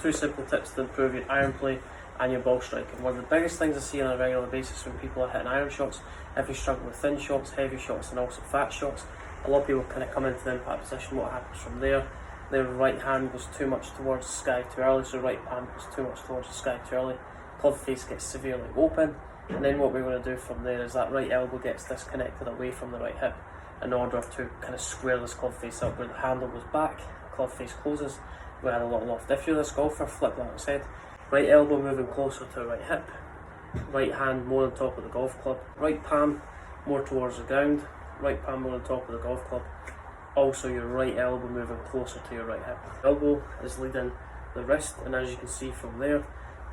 Two simple tips to improve your iron play and your ball striking. One of the biggest things I see on a regular basis when people are hitting iron shots, if you struggle with thin shots, heavy shots and also fat shots, a lot of people kind of come into the impact position. What happens from there? Their right hand goes too much towards the sky too early, so right palm goes too much towards the sky too early. Club face gets severely open, and then what we're going to do from there is that right elbow gets disconnected away from the right hip in order to kind of square this club face up where the handle goes back, club face closes, we add a lot of loft. If you're this golfer, flip like I said. Right elbow moving closer to the right hip, right hand more on top of the golf club, right palm more towards the ground, right palm more on top of the golf club. Also your right elbow moving closer to your right hip. Elbow is leading the wrist, and as you can see from there,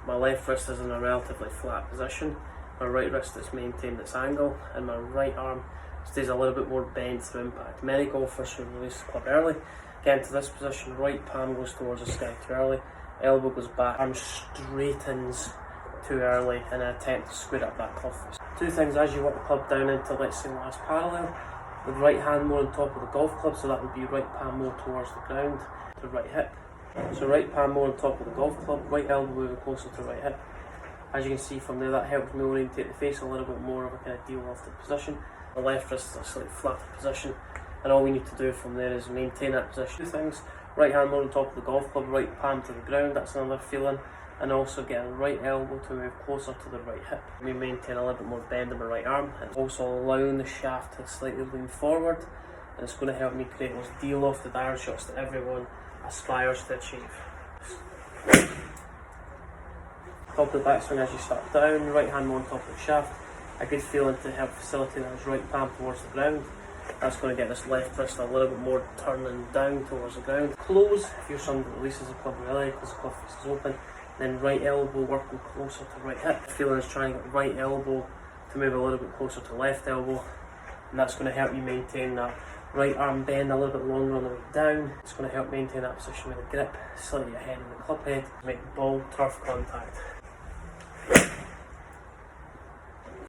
my left wrist is in a relatively flat position, my right wrist has maintained its angle, and my right arm stays a little bit more bent through impact. Many golfers who release the club early get into this position, right palm goes towards the sky too early, elbow goes back, arm straightens too early in an attempt to square up that club face. Two things: as you walk the club down into, let's say, last parallel, with right hand more on top of the golf club, so that would be right palm more towards the ground to right hip. So right palm more on top of the golf club, right elbow moving closer to right hip. As you can see from there, that helps me orientate the face a little bit more of a kind of de-lofted position. The left wrist is a slightly flatter position, and all we need to do from there is maintain that position. Two things: right hand more on top of the golf club, right palm to the ground, that's another feeling, and also getting right elbow to move closer to the right hip. We maintain a little bit more bend in my right arm, and also allowing the shaft to slightly lean forward, and it's going to help me create those de-lofted iron shots that everyone aspires to achieve. Top of the backswing as you start down, right hand more on top of the shaft, a good feeling to help facilitate that right palm towards the ground. That's going to get this left wrist a little bit more turning down towards the ground. Close, if you're someone that releases the club early because the club face is open, then right elbow working closer to right hip. Feeling is trying to get right elbow to move a little bit closer to left elbow, and that's going to help you maintain that right arm bend a little bit longer on the way down. It's going to help maintain that position with the grip slightly ahead of the club head, make ball turf contact.